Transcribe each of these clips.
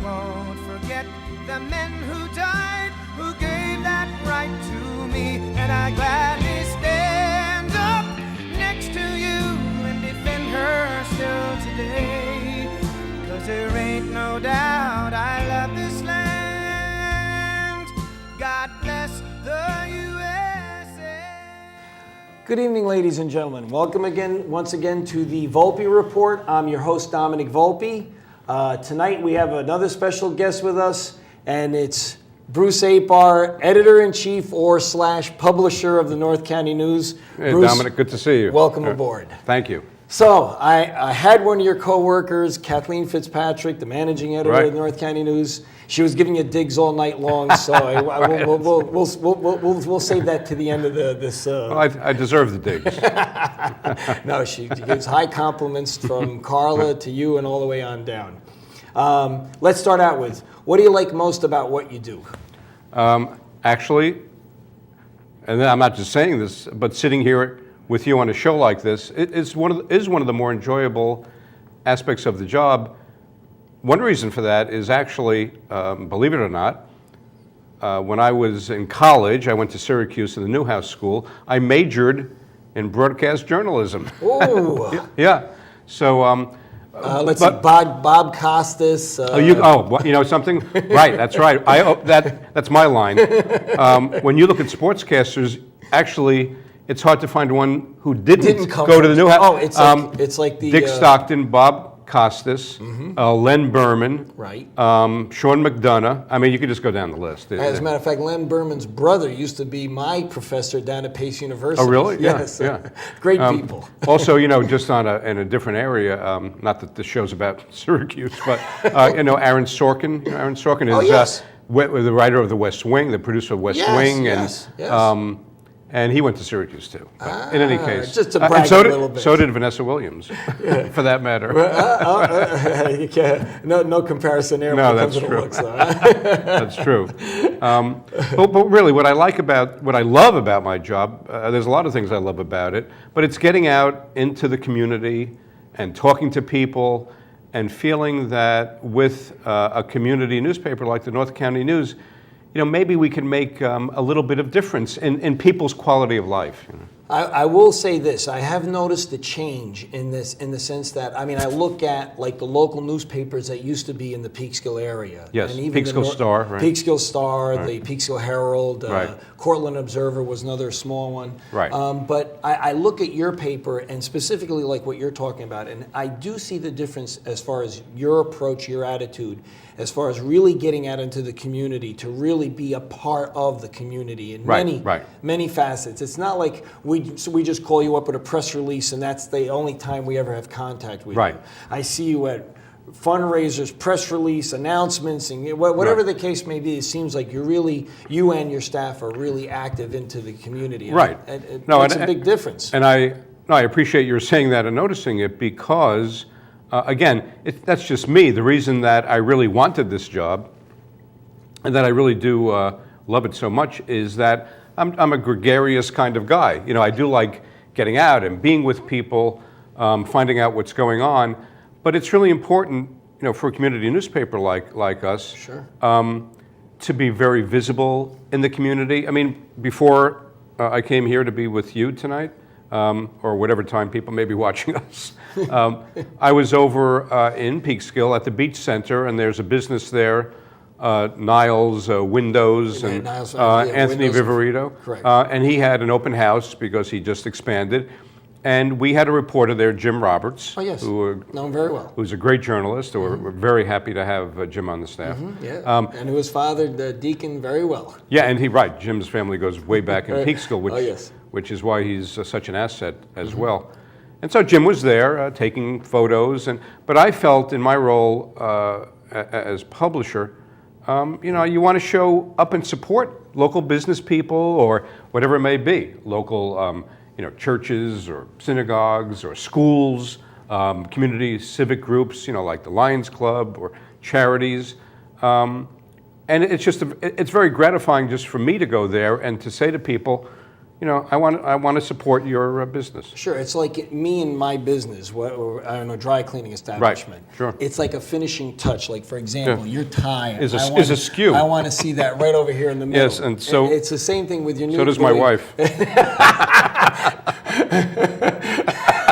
won't forget the men who died, who gave that right to me, and I gladly stand up next to you and defend her still today. 'Cause there ain't no doubt I love this land. God bless the USA. Good evening, ladies and gentlemen. Welcome once again to the Volpe Report. I'm your host, Domenic Volpe. Tonight we have another special guest with us, and it's Bruce Apar, editor-in-chief or / publisher of the North County News. Hey, Bruce, Domenic, good to see you. welcome aboard. Thank you. So I had one of your coworkers, Kathleen Fitzpatrick, the managing editor Right. of the North County News. She was giving you digs all night long, so we'll save that to the end of this. Well, I deserve the digs. No, she gives high compliments from Carla to you and all the way on down. Let's start out with, what do you like most about what you do? Actually, and I'm not just saying this, but sitting here with you on a show like this is one of the more enjoyable aspects of the job. One reason for that is actually, believe it or not, when I was in college, I went to Syracuse in the Newhouse School. I majored in broadcast journalism. Ooh. Yeah. So. Let's see, Bob Costas. You know something? Right, that's right. That's my line. When you look at sportscasters, actually, it's hard to find one who didn't go to the Newhouse. Oh, it's like the Dick Stockton, Bob Costas, Len Berman, right. Sean McDonough. I mean, you could just go down the list. As a matter of fact, Len Berman's brother used to be my professor down at Pace University. Oh, really? Yes. Yeah. Great people. Also, just in a different area, not that the show's about Syracuse, but, Aaron Sorkin. Aaron Sorkin is yes. The writer of The West Wing, the producer of West Wing. Yes. And he went to Syracuse, too. In any case. Just to brag a little bit. So did Vanessa Williams, for that matter. No comparison there. No, that's true. That's true. But really, what I love about my job, there's a lot of things I love about it, but it's getting out into the community and talking to people and feeling that with a community newspaper like the North County News, maybe we can make a little bit of difference in people's quality of life. I will say this. I have noticed the change in the sense that, I look at like the local newspapers that used to be in the Peekskill area. Yes, and even Peekskill Star. Right. Peekskill Star, Right. the Peekskill Herald, Right. Cortland Observer was another small one. Right. But I look at your paper and specifically like what you're talking about, and I do see the difference as far as your approach, your attitude, as far as really getting out into the community to really be a part of the community in many facets. It's not like we just call you up with a press release and that's the only time we ever have contact with you. I see you at fundraisers, press release, announcements, and whatever the case may be. It seems like you and your staff are really active into the community. Right. It makes a big difference. And I appreciate your saying that and noticing it because, again, that's just me. The reason that I really wanted this job and that I really do love it so much is that I'm a gregarious kind of guy. I do like getting out and being with people, finding out what's going on. But it's really important, for a community newspaper like us, sure. To be very visible in the community. Before I came here to be with you tonight, or whatever time people may be watching us, I was over in Peekskill at the Beach Center, and there's a business there. Niles Windows and Niles, Anthony Windows. Viverito. Correct. And he had an open house because he just expanded. And we had a reporter there, Jim Roberts. Oh, yes. Know him very well. Who's a great journalist. We're very happy to have Jim on the staff. And who has fathered Deacon very well. Yeah, and Jim's family goes way back in Peekskill, which is why he's such an asset as well. And so Jim was there taking photos. But I felt in my role as publisher, you want to show up and support local business people or whatever it may be, local churches or synagogues or schools, community civic groups, like the Lions Club or charities. And it's very gratifying just for me to go there and to say to people, I want to support your business. Sure, it's like me and my business, or, I don't know, dry cleaning establishment. Right, sure. It's like a finishing touch. Like, for example, your tie is a skew. I want to see that right over here in the middle. Yes, and so it's the same thing with your new. So does my wife.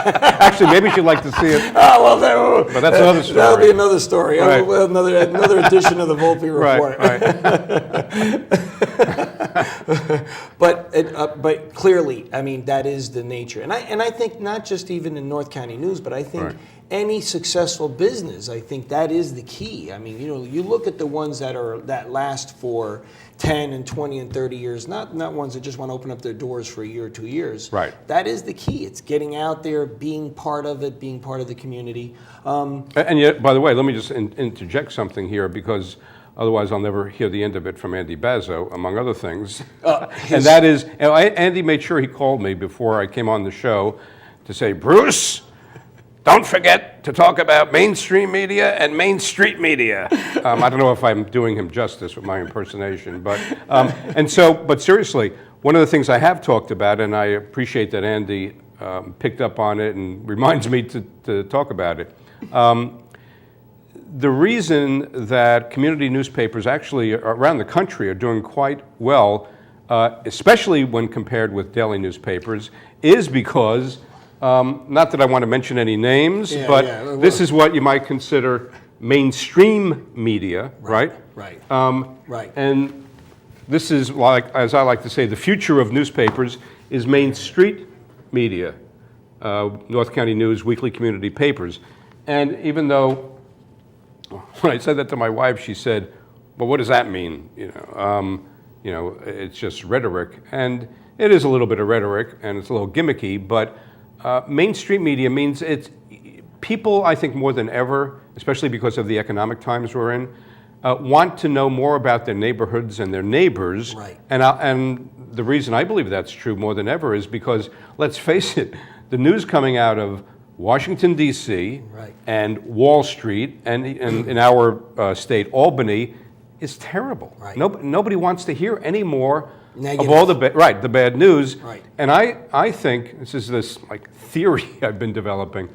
Actually, maybe she'd like to see it. Oh, well, but that's another story. That'll be another story. Right. Well, another edition of the Volpe report. Right. But clearly, I mean, that is the nature, and I think not just even in North County News, but I think any successful business, I think that is the key. I mean, you look at the ones that last for 10 and 20 and 30 years, not ones that just want to open up their doors for a year or 2 years. Right. That is the key. It's getting out there, being part of it, being part of the community. And yet, by the way, let me just interject something here, because otherwise I'll never hear the end of it from Andy Bazzo, among other things. And that is, Andy made sure he called me before I came on the show to say, Bruce, don't forget to talk about mainstream media and Main Street media. I don't know if I'm doing him justice with my impersonation, but seriously, one of the things I have talked about, and I appreciate that Andy picked up on it and reminds me to talk about it. The reason that community newspapers actually around the country are doing quite well, especially when compared with daily newspapers, is because not that I want to mention any names, this is what you might consider mainstream media, right? Right. And this is, like, as I like to say, the future of newspapers is Main Street media, North County News, weekly community papers. And even though, when I said that to my wife, she said, well, what does that mean? It's just rhetoric. And it is a little bit of rhetoric, and it's a little gimmicky, but mainstream media means it's people, I think, more than ever, especially because of the economic times we're in, want to know more about their neighborhoods and their neighbors. Right. And the reason I believe that's true more than ever is because, let's face it, the news coming out of Washington, D.C., and Wall Street, and in our state, Albany, is terrible. Right. Nobody wants to hear any more negative. Of all the bad news. Right. And I think this like theory I've been developing,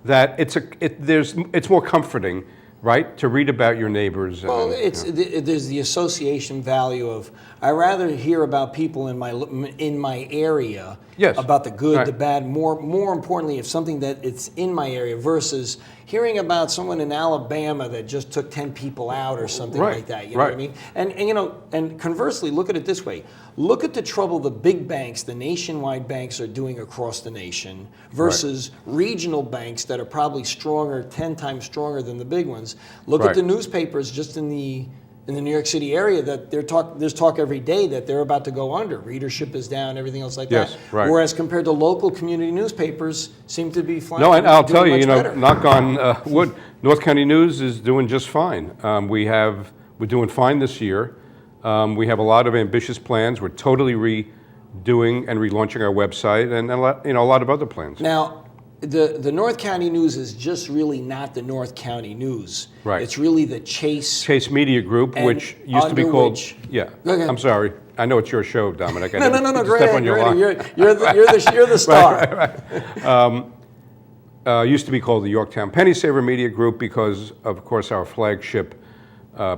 that it's more comforting, right, to read about your neighbors. Well, there's the association value of, I rather hear about people in my area, about the good, the bad. More importantly, if something that it's in my area versus hearing about someone in Alabama that just took 10 people out or something like that. You know what I mean? And conversely, look at it this way. Look at the trouble the big banks, the nationwide banks, are doing across the nation versus regional banks that are probably stronger, 10 times stronger than the big ones. Look at the newspapers just in the New York City area that there's talk every day that they're about to go under. Readership is down, everything else like that. Right. Whereas compared to local community newspapers, seem to be flying. No, and I'll tell you, better. knock on wood, North County News is doing just fine. We're doing fine this year. We have a lot of ambitious plans. We're totally redoing and relaunching our website, and a lot of other plans. Now, the North County News is just really not the North County News. Right. It's really the Chase Media Group, which used to be called. I'm sorry. I know it's your show, Domenic. No. Great. Step on your line. You're the star. Used to be called the Yorktown Penny Saver Media Group because, of course, our flagship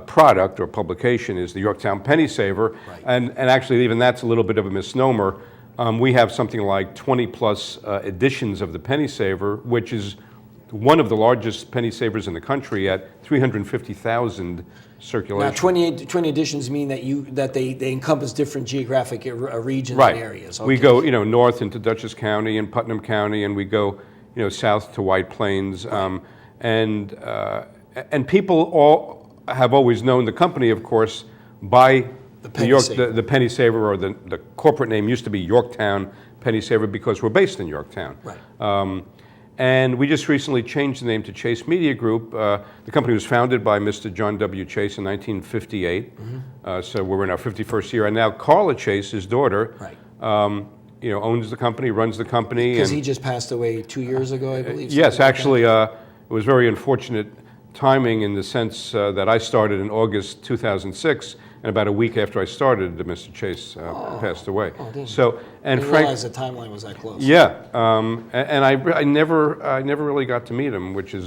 product or publication is the Yorktown Penny Saver, and actually even that's a little bit of a misnomer. We have something like 20 plus editions of the Penny Saver, which is one of the largest penny savers in the country at 350,000 circulation. Now, 20 editions mean that they encompass different geographic regions and areas. Okay. We go north into Dutchess County and Putnam County, and we go south to White Plains, and people all have always known the company, of course, by the Penny Saver, or the corporate name used to be Yorktown Penny Saver because we're based in Yorktown. Right. And we just recently changed the name to Chase Media Group. The company was founded by Mr. John W. Chase in 1958. So we're in our 51st year. And now Carla Chase, his daughter, owns the company, runs the company. Because he just passed away 2 years ago, I believe. Yes, actually, it was very unfortunate timing in the sense that I started in August 2006, and about a week after I started, Mr. Chase passed away. So, and Frank, realize the timeline was that close. Yeah, and I never really got to meet him, which is